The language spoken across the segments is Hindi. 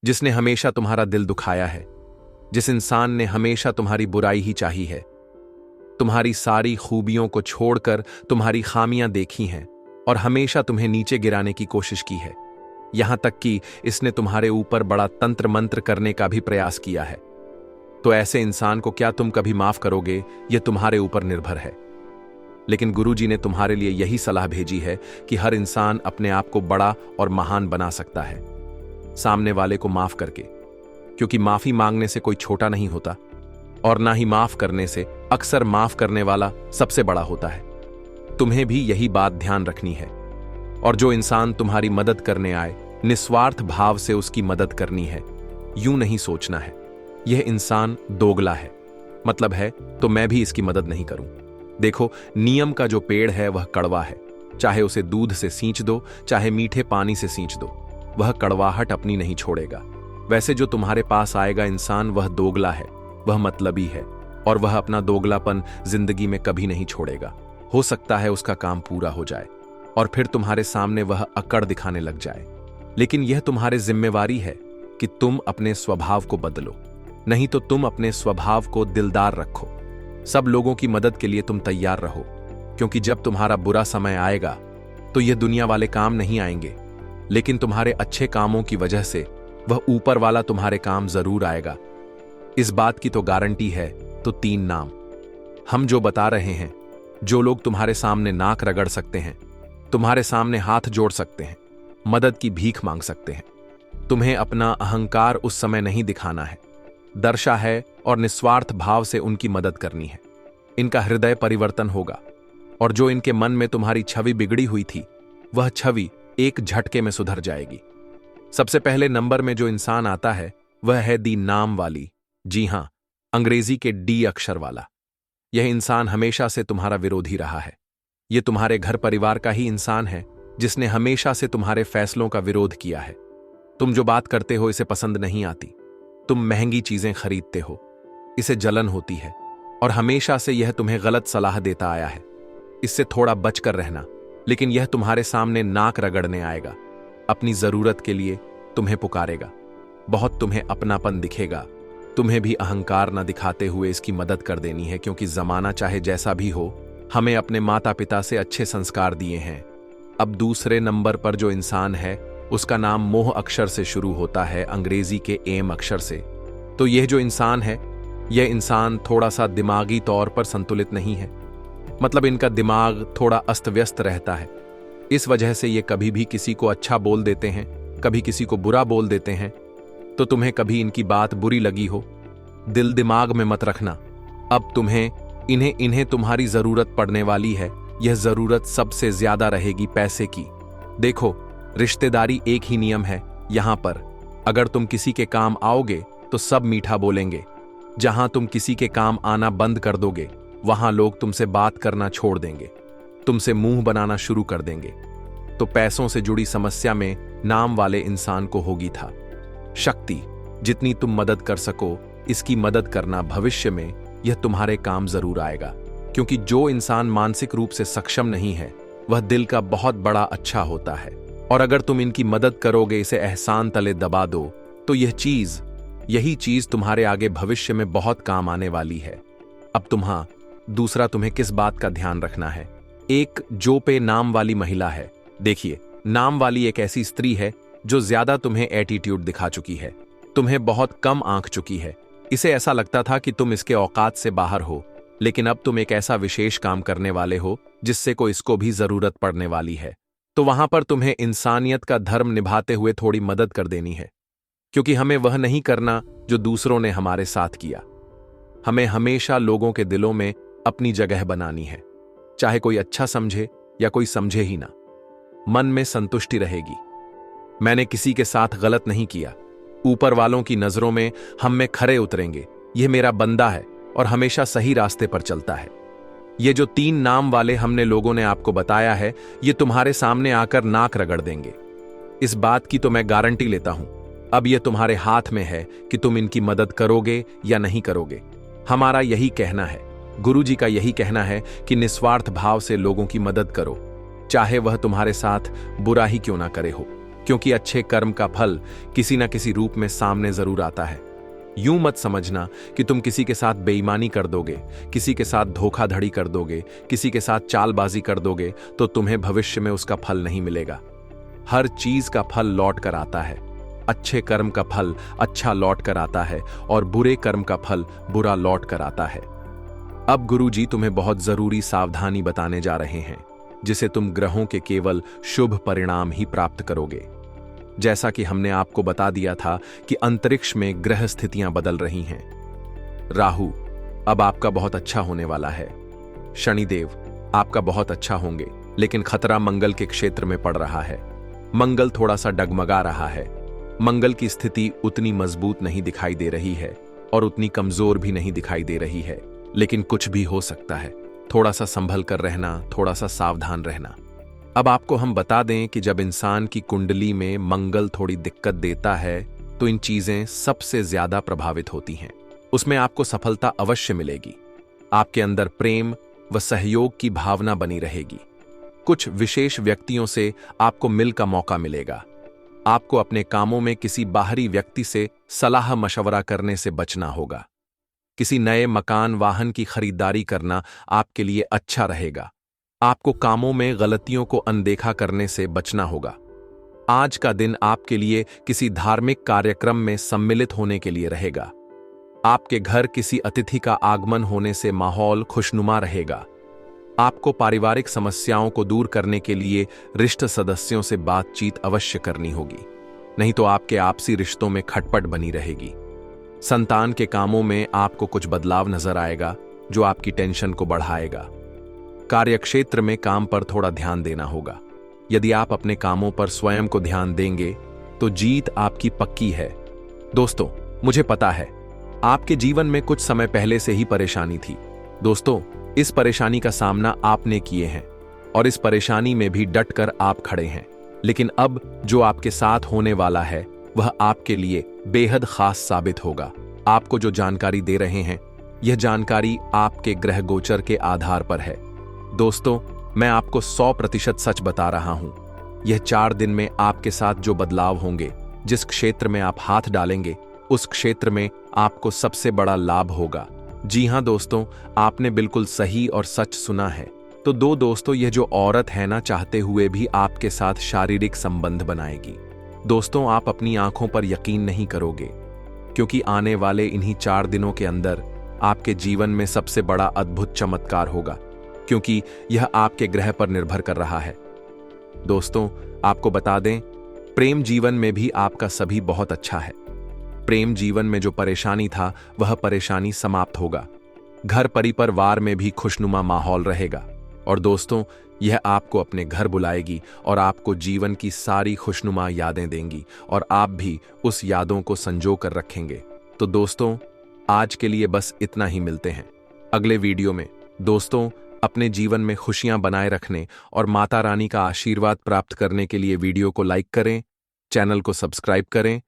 जिसने हमेशा तुम्हारा दिल दुखाया है, जिस इंसान ने हमेशा तुम्हारी बुराई ही चाही है, तुम्हारी सारी खूबियों को छोड़कर तुम्हारी खामियां देखी हैं और हमेशा तुम्हें नीचे गिराने की कोशिश की है, यहां तक कि इसने तुम्हारे ऊपर बड़ा तंत्र मंत्र करने का भी प्रयास किया है। तो ऐसे इंसान को क्या तुम कभी माफ करोगे, यह तुम्हारे ऊपर निर्भर है। लेकिन गुरुजी ने तुम्हारे लिए यही सलाह भेजी है कि हर इंसान अपने आप को बड़ा और महान बना सकता है सामने वाले को माफ करके, क्योंकि माफी मांगने से कोई छोटा नहीं होता और ना ही माफ करने से अक्सर माफ करने वाला सबसे बड़ा होता है। तुम्हें भी यही बात ध्यान रखनी है। और जो इंसान तुम्हारी मदद करने आए, निस्वार्थ भाव से उसकी मदद करनी है। यूं नहीं सोचना है यह इंसान दोगला है, मतलब है तो मैं भी इसकी मदद नहीं करूं। देखो, नियम का जो पेड़ है वह कड़वा है, चाहे उसे दूध से सींच दो, चाहे मीठे पानी से सींच दो, वह कड़वाहट अपनी नहीं छोड़ेगा। वैसे जो तुम्हारे पास आएगा इंसान, वह दोगला है, वह मतलबी है और वह अपना दोगलापन जिंदगी में कभी नहीं छोड़ेगा। हो सकता है उसका काम पूरा हो जाए और फिर तुम्हारे सामने वह अकड़ दिखाने लग जाए, लेकिन यह तुम्हारी जिम्मेवारी है कि तुम अपने स्वभाव को बदलो, नहीं तो तुम अपने स्वभाव को दिलदार रखो। सब लोगों की मदद के लिए तुम तैयार रहो, क्योंकि जब तुम्हारा बुरा समय आएगा तो यह दुनिया वाले काम नहीं आएंगे, लेकिन तुम्हारे अच्छे कामों की वजह से वह ऊपर वाला तुम्हारे काम जरूर आएगा। इस बात की तो गारंटी है। तो 3 नाम हम जो बता रहे हैं, जो लोग तुम्हारे सामने नाक रगड़ सकते हैं, तुम्हारे सामने हाथ जोड़ सकते हैं, मदद की भीख मांग सकते हैं। तुम्हें अपना अहंकार उस समय नहीं दिखाना है, दर्शा है और निस्वार्थ भाव से उनकी मदद करनी है। इनका हृदय परिवर्तन होगा और जो इनके मन में तुम्हारी छवि बिगड़ी हुई थी, वह छवि एक झटके में सुधर जाएगी। सबसे पहले नंबर में जो इंसान आता है वह है दी नाम वाली, जी हां, अंग्रेजी के डी अक्षर वाला। यह इंसान हमेशा से तुम्हारा विरोधी रहा है। यह तुम्हारे घर परिवार का ही इंसान है जिसने हमेशा से तुम्हारे फैसलों का विरोध किया है। तुम जो बात करते हो इसे पसंद नहीं आती, तुम महंगी चीजें खरीदते हो, इसे जलन होती है और हमेशा से यह तुम्हें गलत सलाह देता आया है। इससे थोड़ा बचकर रहना, लेकिन यह तुम्हारे सामने नाक रगड़ने आएगा, अपनी जरूरत के लिए तुम्हें पुकारेगा, बहुत तुम्हें अपनापन दिखेगा। तुम्हें भी अहंकार न दिखाते हुए इसकी मदद कर देनी है, क्योंकि जमाना चाहे जैसा भी हो, हमें अपने माता पिता से अच्छे संस्कार दिए हैं। अब दूसरे नंबर पर जो इंसान है उसका नाम मोह अक्षर से शुरू होता है, अंग्रेजी के एम अक्षर से। तो यह जो इंसान है, यह इंसान थोड़ा सा दिमागी तौर पर संतुलित नहीं है, मतलब इनका दिमाग थोड़ा अस्त व्यस्त रहता है। इस वजह से ये कभी भी किसी को अच्छा बोल देते हैं, कभी किसी को बुरा बोल देते हैं। तो तुम्हें कभी इनकी बात बुरी लगी हो, दिल दिमाग में मत रखना। अब इन्हें तुम्हारी जरूरत पड़ने वाली है। यह जरूरत सबसे ज्यादा रहेगी पैसे की। देखो, रिश्तेदारी एक ही नियम है यहां पर। अगर तुम किसी के काम आओगे तो सब मीठा बोलेंगे। जहां तुम किसी के काम आना बंद कर दोगे, वहां लोग तुमसे बात करना छोड़ देंगे, तुमसे मुंह बनाना शुरू कर देंगे। तो पैसों से जुड़ी समस्या में नाम वाले इंसान को होगी था शक्ति। जितनी तुम मदद कर सको, इसकी मदद करना। भविष्य में यह तुम्हारे काम जरूर आएगा, क्योंकि जो इंसान मानसिक रूप से सक्षम नहीं है, वह दिल का बहुत बड़ा अच्छा होता है। और अगर तुम इनकी मदद करोगे, इसे एहसान तले दबा दो, तो यही चीज तुम्हारे आगे भविष्य में बहुत काम आने वाली है। अब दूसरा तुम्हें किस बात का ध्यान रखना है। एक जो पे नाम वाली महिला है। देखिए, नाम वाली एक ऐसी स्त्री है जो ज्यादा तुम्हें एटीट्यूड दिखा चुकी है, तुम्हें बहुत कम आंक चुकी है। इसे ऐसा लगता था कि तुम इसके औकात से बाहर हो, लेकिन अब तुम एक ऐसा विशेष काम करने वाले हो जिससे को इसको भी जरूरत पड़ने वाली है। तो वहां पर तुम्हें इंसानियत का धर्म निभाते हुए थोड़ी मदद कर देनी है, क्योंकि हमें वह नहीं करना जो दूसरों ने हमारे साथ किया। हमें हमेशा लोगों के दिलों में अपनी जगह बनानी है, चाहे कोई अच्छा समझे या कोई समझे ही ना। मन में संतुष्टि रहेगी, मैंने किसी के साथ गलत नहीं किया। ऊपर वालों की नजरों में हम में खरे उतरेंगे, यह मेरा बंदा है और हमेशा सही रास्ते पर चलता है। ये जो 3 नाम वाले हमने लोगों ने आपको बताया है, ये तुम्हारे सामने आकर नाक रगड़ देंगे। इस बात की तो मैं गारंटी लेता हूं। अब यह तुम्हारे हाथ में है कि तुम इनकी मदद करोगे या नहीं करोगे। हमारा यही कहना है, गुरुजी का यही कहना है कि निस्वार्थ भाव से लोगों की मदद करो, चाहे वह तुम्हारे साथ बुरा ही क्यों ना करे हो। क्योंकि अच्छे कर्म का फल किसी न किसी रूप में सामने जरूर आता है। यूं मत समझना कि तुम किसी के साथ बेईमानी कर दोगे, किसी के साथ धोखाधड़ी कर दोगे, किसी के साथ चालबाजी कर दोगे तो तुम्हें भविष्य में उसका फल नहीं मिलेगा। हर चीज का फल लौट कर आता है। अच्छे कर्म का फल अच्छा लौट कर आता है और बुरे कर्म का फल बुरा लौट कर आता है। अब गुरुजी तुम्हें बहुत जरूरी सावधानी बताने जा रहे हैं, जिसे तुम ग्रहों के केवल शुभ परिणाम ही प्राप्त करोगे। जैसा कि हमने आपको बता दिया था कि अंतरिक्ष में ग्रह स्थितियां बदल रही हैं। राहु अब आपका बहुत अच्छा होने वाला है। शनिदेव आपका बहुत अच्छा होंगे, लेकिन खतरा मंगल के क्षेत्र में पड़ रहा है। मंगल थोड़ा सा डगमगा रहा है। मंगल की स्थिति उतनी मजबूत नहीं दिखाई दे रही है और उतनी कमजोर भी नहीं दिखाई दे रही है, लेकिन कुछ भी हो सकता है। थोड़ा सा संभल कर रहना, थोड़ा सा सावधान रहना। अब आपको हम बता दें कि जब इंसान की कुंडली में मंगल थोड़ी दिक्कत देता है तो इन चीजें सबसे ज्यादा प्रभावित होती हैं। उसमें आपको सफलता अवश्य मिलेगी। आपके अंदर प्रेम व सहयोग की भावना बनी रहेगी। कुछ विशेष व्यक्तियों से आपको मिल का मौका मिलेगा। आपको अपने कामों में किसी बाहरी व्यक्ति से सलाह मशवरा करने से बचना होगा। किसी नए मकान वाहन की खरीदारी करना आपके लिए अच्छा रहेगा। आपको कामों में गलतियों को अनदेखा करने से बचना होगा। आज का दिन आपके लिए किसी धार्मिक कार्यक्रम में सम्मिलित होने के लिए रहेगा। आपके घर किसी अतिथि का आगमन होने से माहौल खुशनुमा रहेगा। आपको पारिवारिक समस्याओं को दूर करने के लिए रिश्ते सदस्यों से बातचीत अवश्य करनी होगी, नहीं तो आपके आपसी रिश्तों में खटपट बनी रहेगी। संतान के कामों में आपको कुछ बदलाव नजर आएगा जो आपकी टेंशन को बढ़ाएगा। कार्यक्षेत्र में काम पर थोड़ा ध्यान देना होगा। यदि आप अपने कामों पर स्वयं को ध्यान देंगे तो जीत आपकी पक्की है। दोस्तों, मुझे पता है आपके जीवन में कुछ समय पहले से ही परेशानी थी। दोस्तों, इस परेशानी का सामना आपने किए हैं और इस परेशानी में भी डटकर आप खड़े हैं। लेकिन अब जो आपके साथ होने वाला है वह आपके लिए बेहद खास साबित होगा। आपको जो जानकारी दे रहे हैं, यह जानकारी आपके ग्रह गोचर के आधार पर है। दोस्तों, मैं आपको 100% सच बता रहा हूं। यह 4 दिन में आपके साथ जो बदलाव होंगे, जिस क्षेत्र में आप हाथ डालेंगे उस क्षेत्र में आपको सबसे बड़ा लाभ होगा। जी हां दोस्तों, आपने बिल्कुल सही और सच सुना है। तो दोस्तों, यह जो औरत है ना, चाहते हुए भी आपके साथ शारीरिक संबंध बनाएगी। दोस्तों, आप अपनी आंखों पर यकीन नहीं करोगे, क्योंकि आने वाले इन्हीं 4 दिनों के अंदर आपके जीवन में सबसे बड़ा अद्भुत चमत्कार होगा, क्योंकि यह आपके ग्रह पर निर्भर कर रहा है। दोस्तों, आपको बता दें, प्रेम जीवन में भी आपका सभी बहुत अच्छा है। प्रेम जीवन में जो परेशानी था वह परेशानी समाप्त होगा। घर परिवार में भी खुशनुमा माहौल रहेगा। और दोस्तों, यह आपको अपने घर बुलाएगी और आपको जीवन की सारी खुशनुमा यादें देंगी और आप भी उस यादों को संजो कर रखेंगे। तो दोस्तों, आज के लिए बस इतना ही। मिलते हैं अगले वीडियो में। दोस्तों, अपने जीवन में खुशियां बनाए रखने और माता रानी का आशीर्वाद प्राप्त करने के लिए वीडियो को लाइक करें, चैनल को सब्सक्राइब करें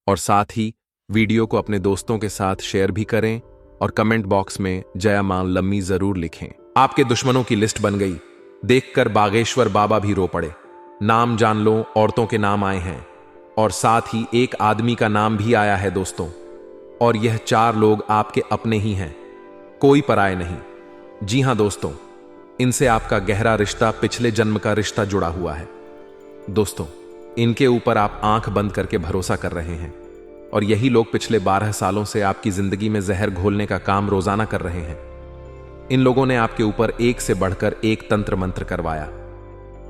और साथ ही वीडियो को अपने दोस्तों के साथ शेयर भी करें और कमेंट बॉक्स में जय मां लम्मी जरूर लिखें। आपके दुश्मनों की लिस्ट बन गई, देखकर बागेश्वर बाबा भी रो पड़े। नाम जान लो, औरतों के नाम आए हैं और साथ ही एक आदमी का नाम भी आया है दोस्तों। और यह 4 लोग आपके अपने ही हैं, कोई पराये नहीं। जी हां दोस्तों, इनसे आपका गहरा रिश्ता, पिछले जन्म का रिश्ता जुड़ा हुआ है। दोस्तों, इनके ऊपर आप आंख बंद करके भरोसा कर रहे हैं और यही लोग पिछले 12 सालों से आपकी जिंदगी में जहर घोलने का काम रोजाना कर रहे हैं। इन लोगों ने आपके ऊपर एक से बढ़कर एक तंत्र मंत्र करवाया।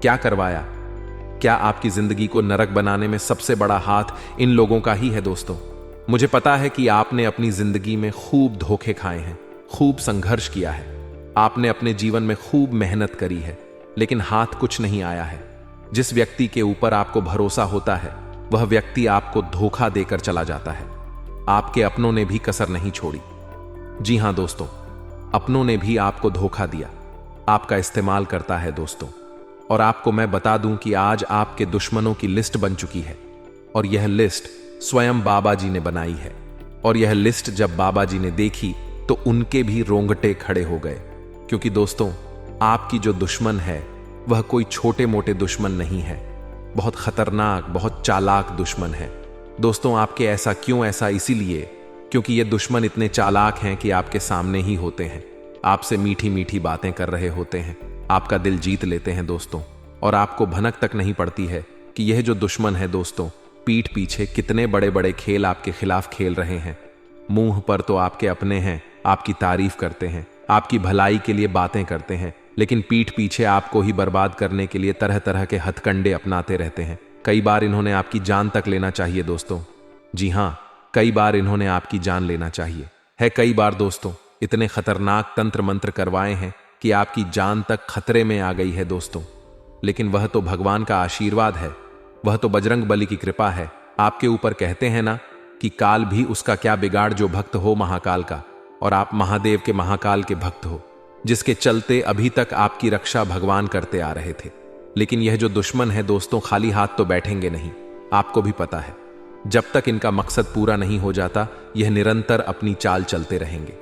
क्या करवाया? क्या आपकी जिंदगी को नरक बनाने में सबसे बड़ा हाथ इन लोगों का ही है दोस्तों। मुझे पता है कि आपने अपनी जिंदगी में खूब धोखे खाए हैं, खूब संघर्ष किया है, आपने अपने जीवन में खूब मेहनत करी है, लेकिन हाथ कुछ नहीं आया है। जिस व्यक्ति के ऊपर आपको भरोसा होता है वह व्यक्ति आपको धोखा देकर चला जाता है। आपके अपनों ने भी कसर नहीं छोड़ी। जी हां दोस्तों, अपनों ने भी आपको धोखा दिया, आपका इस्तेमाल करता है दोस्तों। और आपको मैं बता दूं कि आज आपके दुश्मनों की लिस्ट बन चुकी है और यह लिस्ट स्वयं बाबा जी ने बनाई है। और यह लिस्ट जब बाबा जी ने देखी तो उनके भी रोंगटे खड़े हो गए, क्योंकि दोस्तों, आपकी जो दुश्मन है वह कोई छोटे मोटे दुश्मन नहीं है। बहुत खतरनाक, बहुत चालाक दुश्मन है। दोस्तों, आपके ऐसा क्यों? ऐसा इसीलिए क्योंकि ये दुश्मन इतने चालाक हैं कि आपके सामने ही होते हैं, आपसे मीठी मीठी बातें कर रहे होते हैं, आपका दिल जीत लेते हैं दोस्तों, और आपको भनक तक नहीं पड़ती है कि यह जो दुश्मन है दोस्तों, पीठ पीछे कितने बड़े बड़े खेल आपके खिलाफ खेल रहे हैं। मुंह पर तो आपके अपने हैं, आपकी तारीफ करते हैं, आपकी भलाई के लिए बातें करते हैं, लेकिन पीठ पीछे आपको ही बर्बाद करने के लिए तरह तरह के हथकंडे अपनाते रहते हैं। कई बार इन्होंने आपकी जान तक लेना चाहिए दोस्तों। जी हां, कई बार इन्होंने आपकी जान लेना चाहिए है। कई बार दोस्तों इतने खतरनाक तंत्र मंत्र करवाए हैं कि आपकी जान तक खतरे में आ गई है दोस्तों। लेकिन वह तो भगवान का आशीर्वाद है, वह तो बजरंग बली की कृपा है आपके ऊपर। कहते हैं ना कि काल भी उसका क्या बिगाड़ जो भक्त हो महाकाल का, और आप महादेव के महाकाल के भक्त हो, जिसके चलते अभी तक आपकी रक्षा भगवान करते आ रहे थे। लेकिन यह जो दुश्मन है दोस्तों, खाली हाथ तो बैठेंगे नहीं, आपको भी पता है। जब तक इनका मकसद पूरा नहीं हो जाता, यह निरंतर अपनी चाल चलते रहेंगे।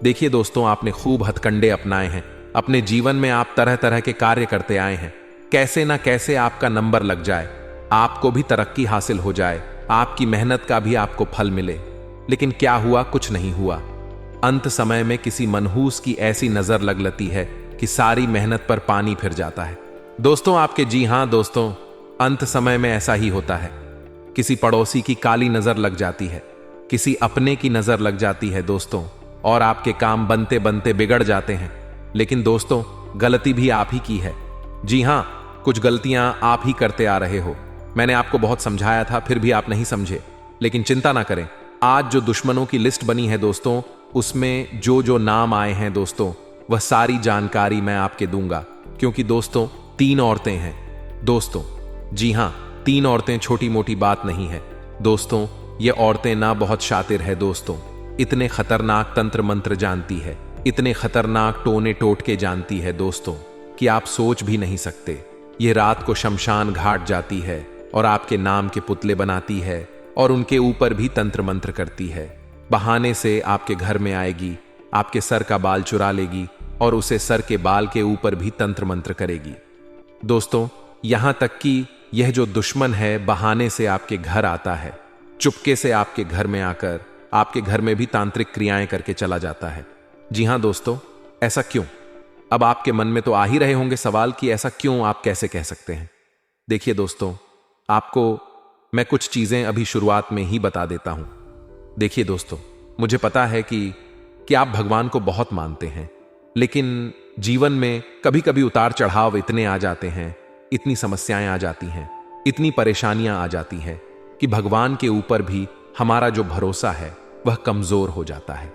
देखिए दोस्तों, आपने खूब हथकंडे अपनाए हैं अपने जीवन में, आप तरह तरह के कार्य करते आए हैं, कैसे ना कैसे आपका नंबर लग जाए, आपको भी तरक्की हासिल हो जाए, आपकी मेहनत का भी आपको फल मिले। लेकिन क्या हुआ? कुछ नहीं हुआ। अंत समय में किसी मनहूस की ऐसी नजर लग लेती है कि सारी मेहनत पर पानी फिर जाता है दोस्तों आपके। जी हां दोस्तों, अंत समय में ऐसा ही होता है। किसी पड़ोसी की काली नजर लग जाती है, किसी अपने की नजर लग जाती है दोस्तों, और आपके काम बनते बनते बिगड़ जाते हैं। लेकिन दोस्तों, गलती भी आप ही की है। जी हां, कुछ गलतियां आप ही करते आ रहे हो। मैंने आपको बहुत समझाया था, फिर भी आप नहीं समझे। लेकिन चिंता ना करें, आज जो दुश्मनों की लिस्ट बनी है दोस्तों, उसमें जो जो नाम आए हैं दोस्तों, वह सारी जानकारी मैं आपके दूंगा। क्योंकि दोस्तों 3 औरतें हैं दोस्तों। जी हां, 3 औरतें छोटी मोटी बात नहीं है दोस्तों। ये औरतें ना बहुत शातिर है दोस्तों, इतने खतरनाक तंत्र मंत्र जानती है, इतने खतरनाक टोने टोटके जानती है दोस्तों कि आप सोच भी नहीं सकते। ये रात को शमशान घाट जाती है और आपके नाम के पुतले बनाती है, और उनके ऊपर भी तंत्र मंत्र करती है। बहाने से आपके घर में आएगी, आपके सर का बाल चुरा लेगी, और उसे सर के बाल के ऊपर भी तंत्र मंत्र करेगी दोस्तों। यहां तक कि यह जो दुश्मन है बहाने से आपके घर आता है, चुपके से आपके घर में आकर आपके घर में भी तांत्रिक क्रियाएं करके चला जाता है। जी हां दोस्तों, ऐसा क्यों? अब आपके मन में तो आ ही रहे होंगे सवाल कि ऐसा क्यों, आप कैसे कह सकते हैं। देखिए दोस्तों, आपको मैं कुछ चीजें अभी शुरुआत में ही बता देता हूं। देखिए दोस्तों, मुझे पता है कि आप भगवान को बहुत मानते हैं, लेकिन जीवन में कभी कभी उतार चढ़ाव इतने आ जाते हैं, इतनी समस्याएं आ जाती हैं, इतनी परेशानियां आ जाती हैं कि भगवान के ऊपर भी हमारा जो भरोसा है वह कमजोर हो जाता है।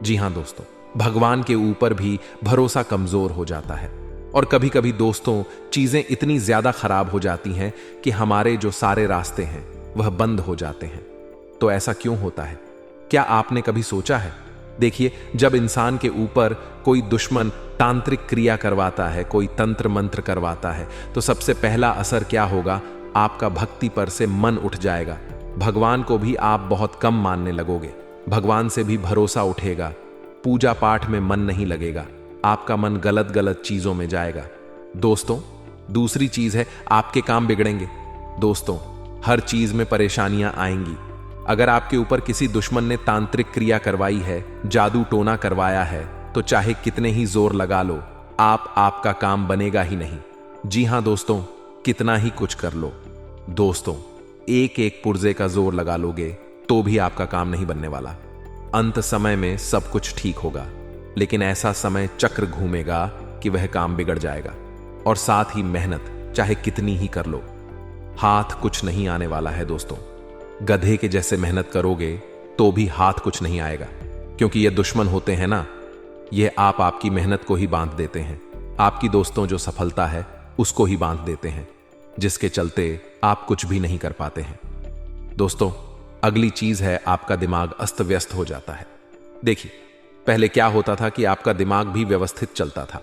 जी हां दोस्तों, भगवान के ऊपर भी भरोसा कमजोर हो जाता है। और कभी कभी दोस्तों चीजें इतनी ज्यादा खराब हो जाती हैं कि हमारे जो सारे रास्ते हैं वह बंद हो जाते हैं। तो ऐसा क्यों होता है? क्या आपने कभी सोचा है? देखिए, जब इंसान के ऊपर कोई दुश्मन तांत्रिक क्रिया करवाता है, कोई तंत्र मंत्र करवाता है, तो सबसे पहला असर क्या होगा? आपका भक्ति पर से मन उठ जाएगा, भगवान को भी आप बहुत कम मानने लगोगे, भगवान से भी भरोसा उठेगा, पूजा पाठ में मन नहीं लगेगा, आपका मन गलत गलत चीजों में जाएगा। दोस्तों, दूसरी चीज है, आपके काम बिगड़ेंगे। दोस्तों, हर चीज में परेशानियां आएंगी। अगर आपके ऊपर किसी दुश्मन ने तांत्रिक क्रिया करवाई है, जादू टोना करवाया है, तो चाहे कितने ही जोर लगा लो, आपका काम बनेगा ही नहीं। जी हां दोस्तों, कितना ही कुछ कर लो दोस्तों, एक एक पुर्जे का जोर लगा लोगे तो भी आपका काम नहीं बनने वाला। अंत समय में सब कुछ ठीक होगा, लेकिन ऐसा समय चक्र घूमेगा कि वह काम बिगड़ जाएगा। और साथ ही मेहनत चाहे कितनी ही कर लो, हाथ कुछ नहीं आने वाला है दोस्तों। गधे के जैसे मेहनत करोगे तो भी हाथ कुछ नहीं आएगा, क्योंकि ये दुश्मन होते हैं ना, ये आपकी मेहनत को ही बांध देते हैं। आपकी दोस्तों जो सफलता है उसको ही बांध देते हैं, जिसके चलते आप कुछ भी नहीं कर पाते हैं। दोस्तों, अगली चीज है, आपका दिमाग अस्त व्यस्त हो जाता है। देखिए, पहले क्या होता था कि आपका दिमाग भी व्यवस्थित चलता था।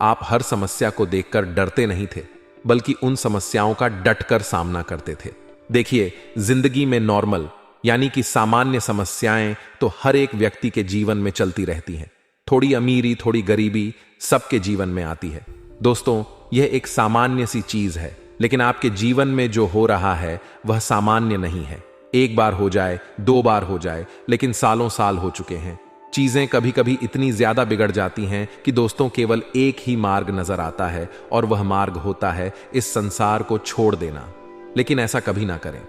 आप हर समस्या को देखकर डरते नहीं थे, बल्कि उन समस्याओं का डटकर सामना करते थे। देखिए, जिंदगी में नॉर्मल यानी कि सामान्य समस्याएं तो हर एक व्यक्ति के जीवन में चलती रहती हैं। थोड़ी अमीरी, थोड़ी गरीबी सबके जीवन में आती है। दोस्तों, यह एक सामान्य सी चीज है, लेकिन आपके जीवन में जो हो रहा है वह सामान्य नहीं है। एक बार हो जाए, 2 बार हो जाए, लेकिन सालों साल हो चुके हैं। चीजें कभी कभी इतनी ज्यादा बिगड़ जाती हैं कि दोस्तों केवल एक ही मार्ग नजर आता है और वह मार्ग होता है इस संसार को छोड़ देना। लेकिन ऐसा कभी ना करें।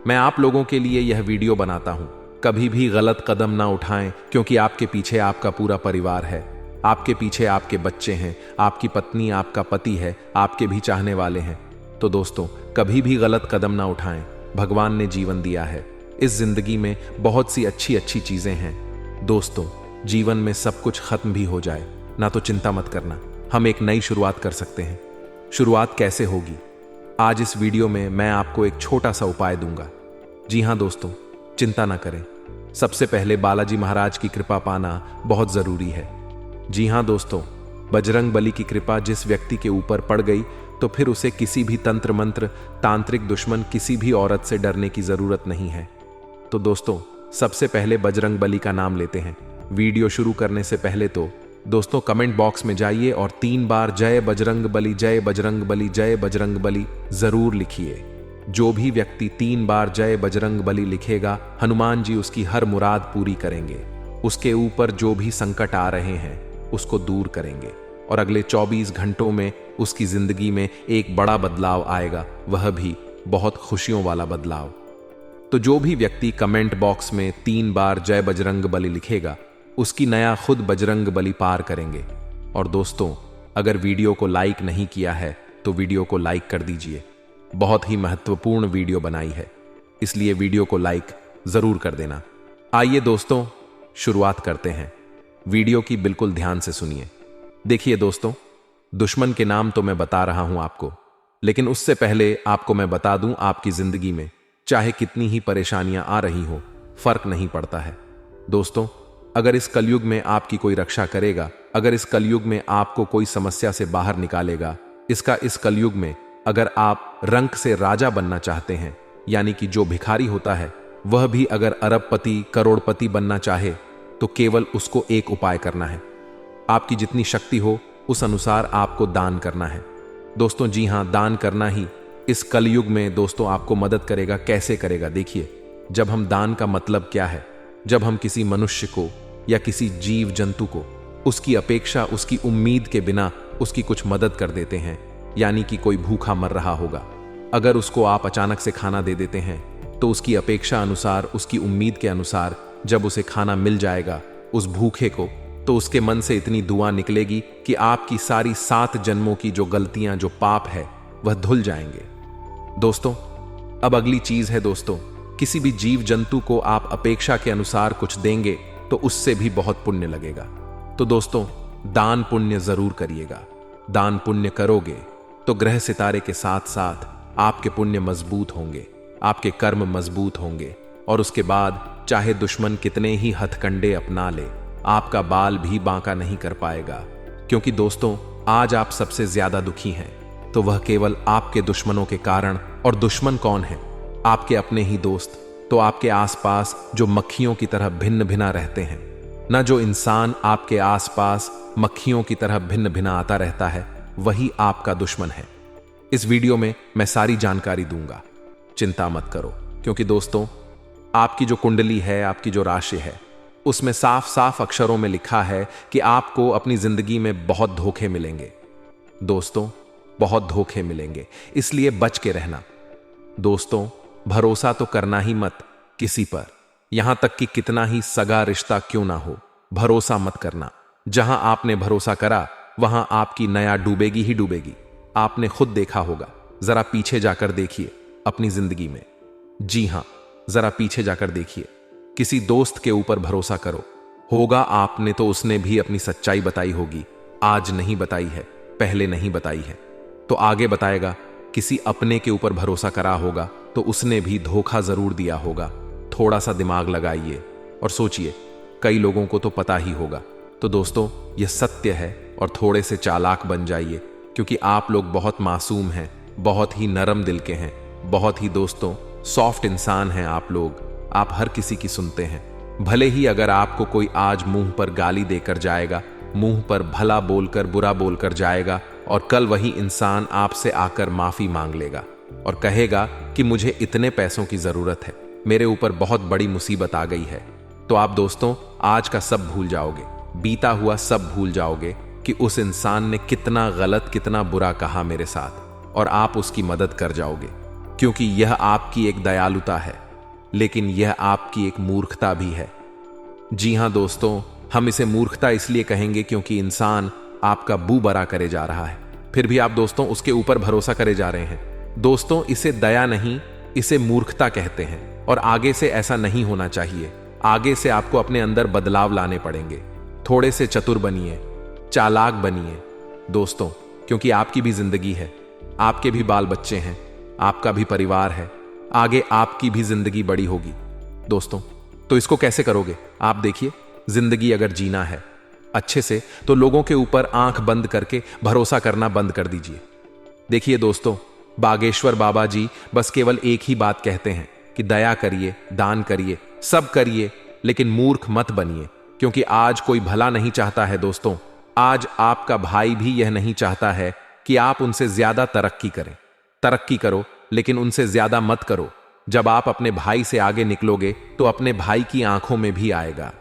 मैं आप लोगों के लिए यह वीडियो बनाता हूं। कभी भी गलत कदम ना उठाएं, क्योंकि आपके पीछे आपका पूरा परिवार है। आपके पीछे आपके बच्चे हैं, आपकी पत्नी, आपका पति है, आपके भी चाहने वाले हैं। तो दोस्तों, कभी भी गलत कदम ना उठाएं। भगवान ने जीवन दिया है। इस जिंदगी में बहुत सी अच्छी अच्छी चीजें हैं। दोस्तों, जीवन में सब कुछ खत्म भी हो जाए ना तो चिंता मत करना, हम एक नई शुरुआत कर सकते हैं। शुरुआत कैसे होगी? आज इस वीडियो में मैं आपको एक छोटा सा उपाय दूंगा। जी हां दोस्तों, चिंता ना करें। सबसे पहले बालाजी महाराज की कृपा पाना बहुत जरूरी है। जी हां दोस्तों, बजरंग बली की कृपा जिस व्यक्ति के ऊपर पड़ गई तो फिर उसे किसी भी तंत्र मंत्र, तांत्रिक दुश्मन, किसी भी औरत से डरने की जरूरत नहीं है। तो दोस्तों, सबसे पहले बजरंग बली का नाम लेते हैं। वीडियो शुरू करने से पहले तो दोस्तों कमेंट बॉक्स में जाइए और 3 बार जय बजरंग बली, जय बजरंग बली, जय बजरंग बली जरूर लिखिए। जो भी व्यक्ति 3 बार जय बजरंग बली लिखेगा, हनुमान जी उसकी हर मुराद पूरी करेंगे। उसके ऊपर जो भी संकट आ रहे हैं उसको दूर करेंगे और अगले 24 घंटों में उसकी जिंदगी में एक बड़ा बदलाव आएगा, वह भी बहुत खुशियों वाला बदलाव। तो जो भी व्यक्ति कमेंट बॉक्स में 3 बार जय बजरंग बली लिखेगा, उसकी नया खुद बजरंग बली पार करेंगे। और दोस्तों, अगर वीडियो को लाइक नहीं किया है तो वीडियो को लाइक कर दीजिए। बहुत ही महत्वपूर्ण वीडियो बनाई है, इसलिए वीडियो को लाइक जरूर कर देना। आइए दोस्तों, शुरुआत करते हैं। वीडियो की बिल्कुल ध्यान से सुनिए। देखिए दोस्तों, दुश्मन के नाम तो मैं बता रहा हूं आपको, लेकिन उससे पहले आपको मैं बता दूं, आपकी जिंदगी में चाहे कितनी ही परेशानियां आ रही हो, फर्क नहीं पड़ता है। दोस्तों, अगर इस कलयुग में आपकी कोई रक्षा करेगा, अगर इस कलयुग में आपको कोई समस्या से बाहर निकालेगा, इस कलयुग में अगर आप रंक से राजा बनना चाहते हैं, यानी कि जो भिखारी होता है वह भी अगर अरबपति, करोड़पति बनना चाहे, तो केवल उसको एक उपाय करना है। आपकी जितनी शक्ति हो उस अनुसार आपको दान करना है। दोस्तों जी हां, दान करना ही इस कलयुग में दोस्तों आपको मदद करेगा। कैसे करेगा? देखिए, जब हम दान का मतलब क्या है, जब हम किसी मनुष्य को या किसी जीव जंतु को उसकी अपेक्षा, उसकी उम्मीद के बिना उसकी कुछ मदद कर देते हैं, यानी कि कोई भूखा मर रहा होगा, अगर उसको आप अचानक से खाना दे देते हैं तो उसकी अपेक्षा अनुसार, उसकी उम्मीद के अनुसार जब उसे खाना मिल जाएगा उस भूखे को, तो उसके मन से इतनी दुआ निकलेगी कि आपकी सारी 7 जन्मों की जो गलतियां, जो पाप है, वह धुल जाएंगे। दोस्तों, अब अगली चीज है दोस्तों, किसी भी जीव जंतु को आप अपेक्षा के अनुसार कुछ देंगे तो उससे भी बहुत पुण्य लगेगा। तो दोस्तों, दान पुण्य जरूर करिएगा। दान पुण्य करोगे तो ग्रह सितारे के साथ साथ आपके पुण्य मजबूत होंगे, आपके कर्म मजबूत होंगे, और उसके बाद चाहे दुश्मन कितने ही हथकंडे अपना ले, आपका बाल भी बांका नहीं कर पाएगा। क्योंकि दोस्तों, आज आप सबसे ज्यादा दुखी हैं तो वह केवल आपके दुश्मनों के कारण। और दुश्मन कौन है? आपके अपने ही दोस्त। तो आपके आसपास जो मक्खियों की तरह भिन्न भिना रहते हैं, ना जो इंसान आपके आसपास मक्खियों की तरह भिन्न भिना आता रहता है, वही आपका दुश्मन है। इस वीडियो में मैं सारी जानकारी दूंगा, चिंता मत करो। क्योंकि दोस्तों, आपकी जो कुंडली है, आपकी जो राशि है, उसमें साफ साफ अक्षरों में लिखा है कि आपको अपनी जिंदगी में बहुत धोखे मिलेंगे। दोस्तों, बहुत धोखे मिलेंगे, इसलिए बच के रहना। दोस्तों, भरोसा तो करना ही मत किसी पर, यहां तक कि कितना ही सगा रिश्ता क्यों ना हो, भरोसा मत करना। जहां आपने भरोसा करा वहां आपकी नया डूबेगी ही डूबेगी। आपने खुद देखा होगा, जरा पीछे जाकर देखिए अपनी जिंदगी में। जी हां, जरा पीछे जाकर देखिए। किसी दोस्त के ऊपर भरोसा करो, होगा आपने तो उसने भी अपनी सच्चाई बताई होगी। आज नहीं बताई है, पहले नहीं बताई है, तो आगे बताएगा। किसी अपने के ऊपर भरोसा करा होगा तो उसने भी धोखा जरूर दिया होगा। थोड़ा सा दिमाग लगाइए और सोचिए, कई लोगों को तो पता ही होगा। तो दोस्तों, यह सत्य है और थोड़े से चालाक बन जाइए, क्योंकि आप लोग बहुत मासूम हैं, बहुत ही नरम दिल के हैं, बहुत ही दोस्तों सॉफ्ट इंसान हैं आप लोग। आप हर किसी की सुनते हैं। भले ही अगर आपको कोई आज मुंह पर गाली देकर जाएगा, मुंह पर भला बोलकर, बुरा बोलकर जाएगा, और कल वही इंसान आपसे आकर माफी मांग लेगा और कहेगा कि मुझे इतने पैसों की जरूरत है, मेरे ऊपर बहुत बड़ी मुसीबत आ गई है। तो आप दोस्तों आज का सब भूल जाओगे, बीता हुआ सब भूल जाओगे कि उस इंसान ने कितना गलत, कितना बुरा कहा मेरे साथ, और आप उसकी मदद कर जाओगे, क्योंकि यह आपकी एक दयालुता है, लेकिन यह आपकी एक मूर्खता भी है। जी हां दोस्तों, हम इसे मूर्खता इसलिए कहेंगे क्योंकि इंसान आपका बू बरा करे जा रहा है, फिर भी आप दोस्तों उसके ऊपर भरोसा करे जा रहे हैं। दोस्तों इसे दया नहीं, इसे मूर्खता कहते हैं, और आगे से ऐसा नहीं होना चाहिए। आगे से आपको अपने अंदर बदलाव लाने पड़ेंगे। थोड़े से चतुर बनिए, चालाक बनिए दोस्तों, क्योंकि आपकी भी जिंदगी है, आपके भी बाल बच्चे हैं, आपका भी परिवार है, आगे आपकी भी जिंदगी बड़ी होगी दोस्तों। तो इसको कैसे करोगे? आप देखिए, जिंदगी अगर जीना है अच्छे से तो लोगों के ऊपर आंख बंद करके भरोसा करना बंद कर दीजिए। देखिए दोस्तों, बागेश्वर बाबा जी बस केवल एक ही बात कहते हैं कि दया करिए, दान करिए, सब करिए, लेकिन मूर्ख मत बनिए, क्योंकि आज कोई भला नहीं चाहता है दोस्तों। आज आपका भाई भी यह नहीं चाहता है कि आप उनसे ज्यादा तरक्की करें। तरक्की करो, लेकिन उनसे ज्यादा मत करो। जब आप अपने भाई से आगे निकलोगे तो अपने भाई की आंखों में भी आएगा।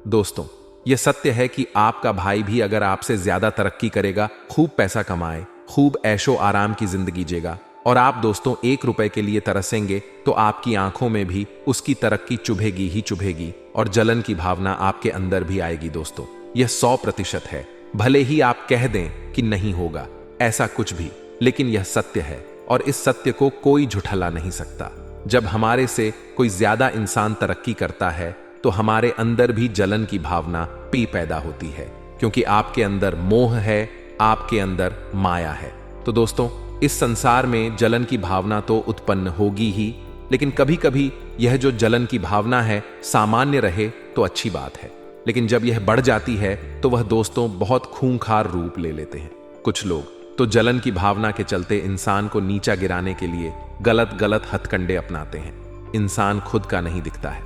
दोस्तों यह सत्य है कि आपका भाई भी अगर आपसे ज्यादा तरक्की करेगा, खूब पैसा कमाए, खूब ऐशो आराम की जिंदगी जिएगा, और आप दोस्तों 1 रुपए के लिए तरसेंगे, तो आपकी आंखों में भी उसकी तरक्की चुभेगी ही चुभेगी, और जलन की भावना आपके अंदर भी आएगी दोस्तों। यह 100% है। भले ही आप कह दें कि नहीं होगा ऐसा कुछ भी, लेकिन यह सत्य है, और इस सत्य को कोई झुठला नहीं सकता। जब हमारे से कोई ज्यादा इंसान तरक्की करता है तो हमारे अंदर भी जलन की भावना पैदा होती है, क्योंकि आपके अंदर मोह है, आपके अंदर माया है। तो दोस्तों इस संसार में जलन की भावना तो उत्पन्न होगी ही, लेकिन कभी कभी यह जो जलन की भावना है सामान्य रहे तो अच्छी बात है, लेकिन जब यह बढ़ जाती है तो वह दोस्तों बहुत खूंखार रूप ले लेते हैं। कुछ लोग तो जलन की भावना के चलते इंसान को नीचा गिराने के लिए गलत गलत हथकंडे अपनाते हैं। इंसान खुद का नहीं दिखता है,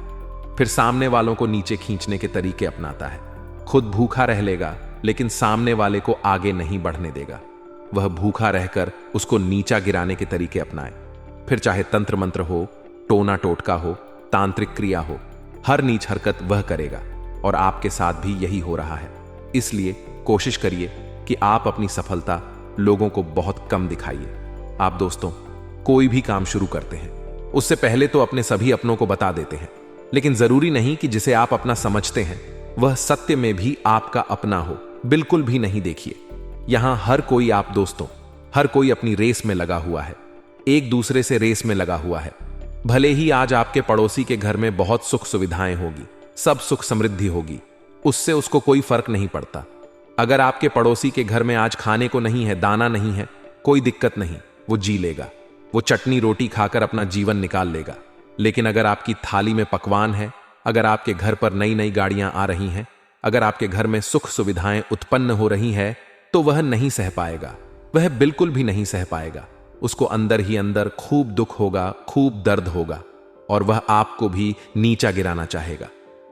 फिर सामने वालों को नीचे खींचने के तरीके अपनाता है। खुद भूखा रह लेगा, लेकिन सामने वाले को आगे नहीं बढ़ने देगा। वह भूखा रहकर उसको नीचा गिराने के तरीके अपनाए, फिर चाहे तंत्र मंत्र हो, टोना टोटका हो, तांत्रिक क्रिया हो, हर नीच हरकत वह करेगा, और आपके साथ भी यही हो रहा है। इसलिए कोशिश करिए कि आप अपनी सफलता लोगों को बहुत कम दिखाइए। आप दोस्तों कोई भी काम शुरू करते हैं उससे पहले तो अपने सभी अपनों को बता देते हैं, लेकिन जरूरी नहीं कि जिसे आप अपना समझते हैं वह सत्य में भी आपका अपना हो। बिल्कुल भी नहीं। देखिए, यहां हर कोई, आप दोस्तों, हर कोई अपनी रेस में लगा हुआ है, एक दूसरे से रेस में लगा हुआ है। भले ही आज आपके पड़ोसी के घर में बहुत सुख सुविधाएं होगी, सब सुख समृद्धि होगी, उससे उसको कोई फर्क नहीं पड़ता। अगर आपके पड़ोसी के घर में आज खाने को नहीं है, दाना नहीं है, कोई दिक्कत नहीं, वो जी लेगा, वो चटनी रोटी खाकर अपना जीवन निकाल लेगा। लेकिन अगर आपकी थाली में पकवान है, अगर आपके घर पर नई नई गाड़ियां आ रही हैं, अगर आपके घर में सुख सुविधाएं उत्पन्न हो रही है, तो वह नहीं सह पाएगा, वह बिल्कुल भी नहीं सह पाएगा। उसको अंदर ही अंदर खूब दुख होगा, खूब दर्द होगा, और वह आपको भी नीचा गिराना चाहेगा।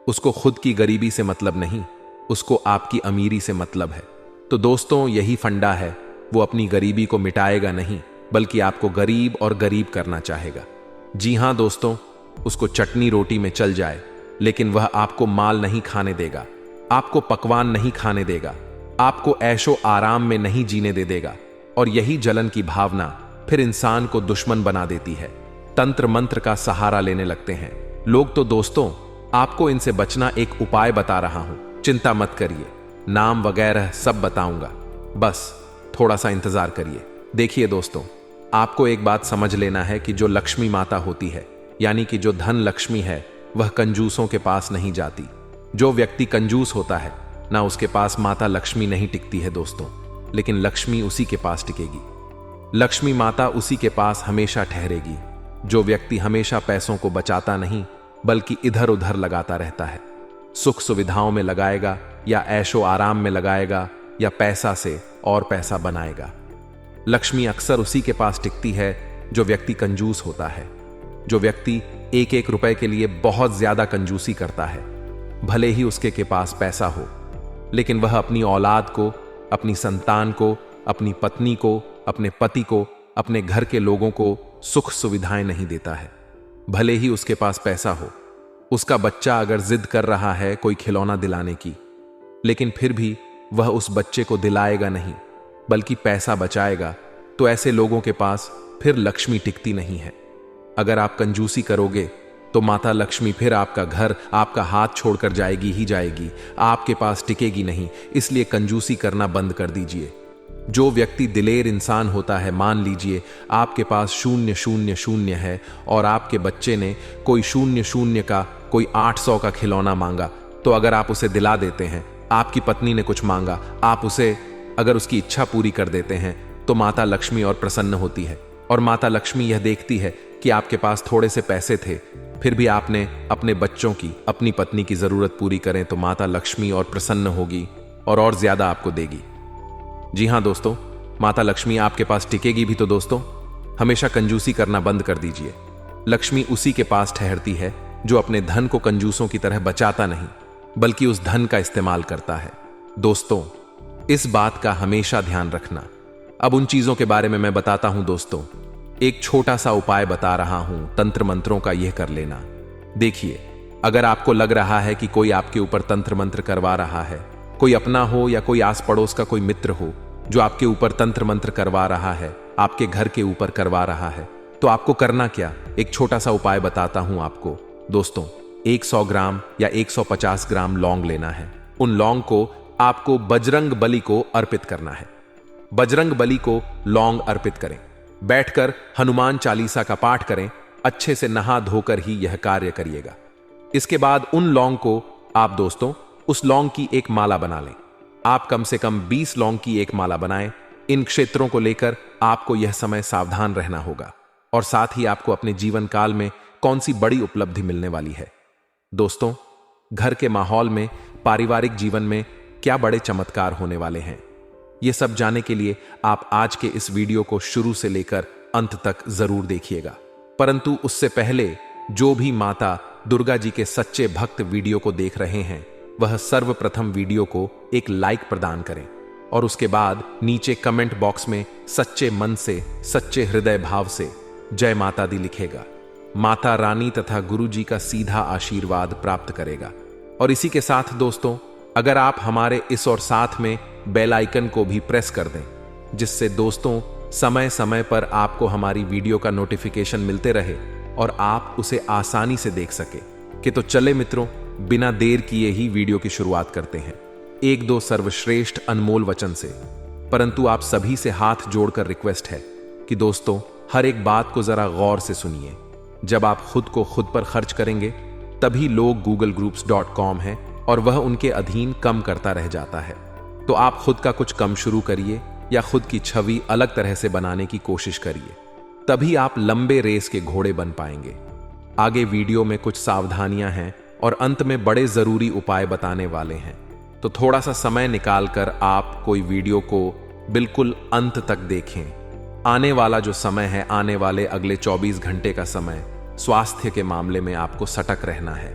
उसको खुद की गरीबी से मतलब नहीं, उसको आपकी अमीरी से मतलब है। तो दोस्तों यही फंडा है, वो अपनी गरीबी को मिटाएगा नहीं, बल्कि आपको गरीब और गरीब करना चाहेगा। जी हां दोस्तों, उसको चटनी रोटी में चल जाए, लेकिन वह आपको माल नहीं खाने देगा, आपको पकवान नहीं खाने देगा, आपको ऐशो आराम में नहीं जीने दे देगा। और यही जलन की भावना फिर इंसान को दुश्मन बना देती है। तंत्र मंत्र का सहारा लेने लगते हैं लोग। तो दोस्तों आपको इनसे बचना एक उपाय बता रहा हूं, चिंता मत करिए, नाम वगैरह सब बताऊंगा, बस थोड़ा सा इंतजार करिए। देखिए दोस्तों, आपको एक बात समझ लेना है कि जो लक्ष्मी माता होती है, यानी कि जो धन लक्ष्मी है, वह कंजूसों के पास नहीं जाती। जो व्यक्ति कंजूस होता है ना, उसके पास माता लक्ष्मी नहीं टिकती है दोस्तों, लेकिन लक्ष्मी उसी के पास टिकेगी। लक्ष्मी माता उसी के पास हमेशा ठहरेगी जो व्यक्ति हमेशा पैसों को बचाता नहीं, बल्कि इधर उधर लगाता रहता है। सुख सुविधाओं में लगाएगा, या ऐशो आराम में लगाएगा, या पैसा से और पैसा बनाएगा। लक्ष्मी अक्सर उसी के पास टिकती है जो व्यक्ति कंजूस होता है, जो व्यक्ति 1-1 रुपए के लिए बहुत ज्यादा कंजूसी करता है। भले ही उसके पास पैसा हो, लेकिन वह अपनी औलाद को, अपनी संतान को, अपनी पत्नी को, अपने पति को, अपने घर के लोगों को सुख सुविधाएं नहीं देता है। भले ही उसके पास पैसा हो, उसका बच्चा अगर जिद कर रहा है कोई खिलौना दिलाने की, लेकिन फिर भी वह उस बच्चे को दिलाएगा नहीं, बल्कि पैसा बचाएगा, तो ऐसे लोगों के पास फिर लक्ष्मी टिकती नहीं है। अगर आप कंजूसी करोगे तो माता लक्ष्मी फिर आपका घर, आपका हाथ छोड़कर जाएगी ही जाएगी, आपके पास टिकेगी नहीं। इसलिए कंजूसी करना बंद कर दीजिए। जो व्यक्ति दिलेर इंसान होता है, मान लीजिए आपके पास 000 है और आपके बच्चे ने कोई 00 का, कोई 800 का खिलौना मांगा, तो अगर आप उसे दिला देते हैं, आपकी पत्नी ने कुछ मांगा, आप उसे अगर उसकी इच्छा पूरी कर देते हैं, तो माता लक्ष्मी और प्रसन्न होती है। और माता लक्ष्मी यह देखती है कि आपके पास थोड़े से पैसे थे, फिर भी आपने अपने बच्चों की, अपनी पत्नी की जरूरत पूरी करें, तो माता लक्ष्मी और प्रसन्न होगी और ज्यादा आपको देगी। जी हां दोस्तों, माता लक्ष्मी आपके पास टिकेगी भी तो दोस्तों हमेशा कंजूसी करना बंद कर दीजिए। लक्ष्मी उसी के पास ठहरती है जो अपने धन को कंजूसों की तरह बचाता नहीं, बल्कि उस धन का इस्तेमाल करता है। दोस्तों, इस बात का हमेशा ध्यान रखना। अब उन चीजों के बारे में मैं बताता हूं दोस्तों। एक छोटा सा उपाय बता रहा हूं, तंत्र मंत्रों का यह कर लेना। देखिए, अगर आपको लग रहा है कि कोई आपके ऊपर तंत्र मंत्र करवा रहा है, कोई अपना हो या कोई आस पड़ोस का कोई मित्र हो जो आपके ऊपर तंत्र मंत्र करवा रहा है, आपके घर के ऊपर करवा रहा है, तो आपको करना क्या, एक छोटा सा उपाय बताता हूं आपको दोस्तों। 100 ग्राम या 150 ग्राम लौंग लेना है। उन लौंग को आपको बजरंग बली को अर्पित करना है। बजरंग बली को लौंग अर्पित करें, बैठकर हनुमान चालीसा का पाठ करें, अच्छे से नहा धोकर ही यह कार्य करिएगा। इसके बाद उन लौंग को आप दोस्तों उस लौंग की एक माला बना लें। आप कम से कम 20 लौंग की एक माला बनाएं। इन क्षेत्रों को लेकर आपको यह समय सावधान रहना होगा, और साथ ही आपको अपने जीवन काल में कौन सी बड़ी उपलब्धि मिलने वाली है। दोस्तों, घर के माहौल में, पारिवारिक जीवन में क्या बड़े चमत्कार होने वाले हैं, यह सब जानने के लिए आप आज के इस वीडियो को शुरू से लेकर अंत तक जरूर देखिएगा। परंतु उससे पहले जो भी माता दुर्गा जी के सच्चे भक्त वीडियो को देख रहे हैं, वह सर्वप्रथम वीडियो को एक लाइक प्रदान करें और उसके बाद नीचे कमेंट बॉक्स में सच्चे मन से, सच्चे हृदय भाव से जय माता दी लिखेगा। माता रानी तथा गुरु जी का सीधा आशीर्वाद प्राप्त करेगा। और इसी के साथ दोस्तों, अगर आप हमारे इस और साथ में बेल आइकन को भी प्रेस कर दें, जिससे दोस्तों समय समय पर आपको हमारी वीडियो का नोटिफिकेशन मिलते रहे और आप उसे आसानी से देख सके। कि तो चले मित्रों, बिना देर किए ही वीडियो की शुरुआत करते हैं एक दो सर्वश्रेष्ठ अनमोल वचन से। परंतु आप सभी से हाथ जोड़कर रिक्वेस्ट है कि दोस्तों हर एक बात को जरा गौर से सुनिए। जब आप खुद को खुद पर खर्च करेंगे, तभी लोग googlegroups.com है और वह उनके अधीन कम करता रह जाता है। तो आप खुद का कुछ कम शुरू करिए या खुद की छवि अलग तरह से बनाने की कोशिश करिए, तभी आप लंबे रेस के घोड़े बन पाएंगे। आगे वीडियो में कुछ सावधानियां हैं और अंत में बड़े जरूरी उपाय बताने वाले हैं, तो थोड़ा सा समय निकालकर आप कोई वीडियो को बिल्कुल अंत तक देखें। आने वाला जो समय है, आने वाले अगले 24 घंटे का समय स्वास्थ्य के मामले में आपको सतर्क रहना है,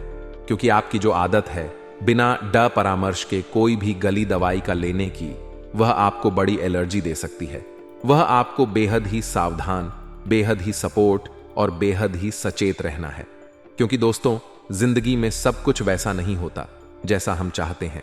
क्योंकि आपकी जो आदत है बिना ड परामर्श के कोई भी गली दवाई का लेने की, वह आपको बड़ी एलर्जी दे सकती है। वह आपको बेहद ही सावधान, बेहद ही सपोर्ट और बेहद ही सचेत रहना है, क्योंकि दोस्तों जिंदगी में सब कुछ वैसा नहीं होता जैसा हम चाहते हैं।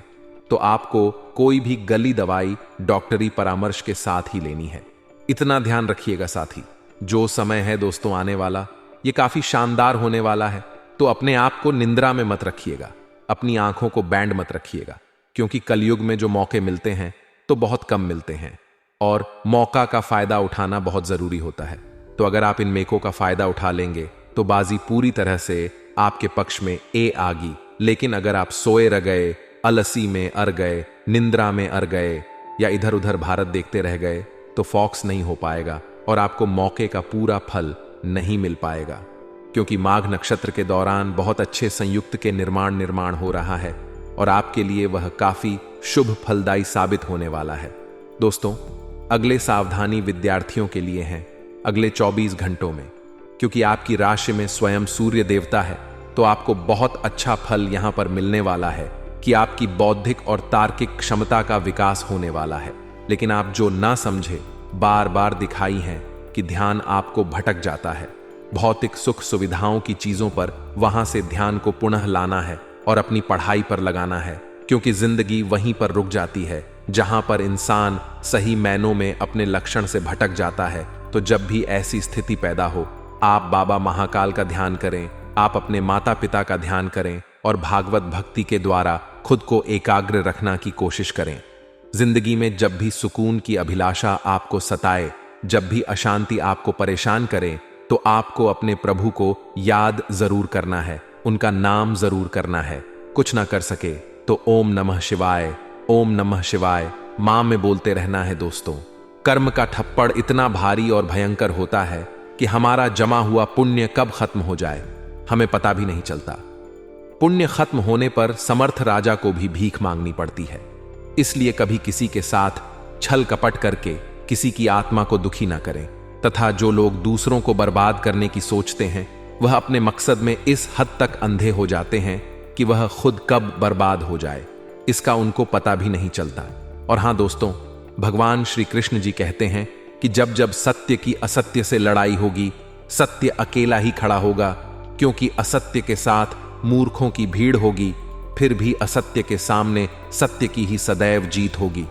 तो आपको कोई भी गली दवाई डॉक्टरी परामर्श के साथ ही लेनी है। इतना ध्यान रखिएगा साथी, जो समय है दोस्तों आने वाला, ये काफी शानदार होने वाला है। तो अपने आप को निंद्रा में मत रखिएगा, अपनी आंखों को बैंड मत रखिएगा, क्योंकि कलयुग में जो मौके मिलते हैं तो बहुत कम मिलते हैं और मौका का फायदा उठाना बहुत जरूरी होता है। तो अगर आप इन मेकों का फायदा उठा लेंगे तो बाजी पूरी तरह से आपके पक्ष में आगी। लेकिन अगर आप सोए रह गए, अलसी में अर गए, निंद्रा में अर गए या इधर उधर भारत देखते रह गए, तो फॉक्स नहीं हो पाएगा और आपको मौके का पूरा फल नहीं मिल पाएगा। क्योंकि माघ नक्षत्र के दौरान बहुत अच्छे संयुक्त के निर्माण हो रहा है और आपके लिए वह काफी शुभ फलदायी साबित होने वाला है। दोस्तों, अगले सावधानी विद्यार्थियों के लिए हैं अगले 24 घंटों में, क्योंकि आपकी राशि में स्वयं सूर्य देवता है, तो आपको बहुत अच्छा फल यहां पर मिलने वाला है कि आपकी बौद्धिक और तार्किक क्षमता का विकास होने वाला है। लेकिन आप जो ना समझे बार बार दिखाई हैं कि ध्यान आपको भटक जाता है। भौतिक सुख सुविधाओं की चीजों पर वहां से ध्यान को पुनः लाना है और अपनी पढ़ाई पर लगाना है, क्योंकि जिंदगी वहीं पर रुक जाती है जहां पर इंसान सही मायनों में अपने लक्षण से भटक जाता है। तो जब भी ऐसी स्थिति पैदा हो, आप बाबा महाकाल का ध्यान करें, आप अपने माता पिता का ध्यान करें और भागवत भक्ति के द्वारा खुद को एकाग्र रखना की कोशिश करें। जिंदगी में जब भी सुकून की अभिलाषा आपको सताए, जब भी अशांति आपको परेशान करे, तो आपको अपने प्रभु को याद जरूर करना है, उनका नाम जरूर करना है। कुछ ना कर सके तो ओम नमः शिवाय, ओम नमः शिवाय मां में बोलते रहना है। दोस्तों, कर्म का ठप्पड़ इतना भारी और भयंकर होता है कि हमारा जमा हुआ पुण्य कब खत्म हो जाए हमें पता भी नहीं चलता। पुण्य खत्म होने पर समर्थ राजा को भी भीख मांगनी पड़ती है। इसलिए कभी किसी के साथ छल कपट करके किसी की आत्मा को दुखी ना करें, तथा जो लोग दूसरों को बर्बाद करने की सोचते हैं वह अपने मकसद में इस हद तक अंधे हो जाते हैं कि वह खुद कब बर्बाद हो जाए इसका उनको पता भी नहीं चलता। और हां दोस्तों, भगवान श्री कृष्ण जी कहते हैं कि जब जब सत्य की असत्य से लड़ाई होगी, सत्य अकेला ही खड़ा होगा, क्योंकि असत्य के साथ मूर्खों की भीड़ होगी, फिर भी असत्य के सामने सत्य की ही सदैव जीत होगी।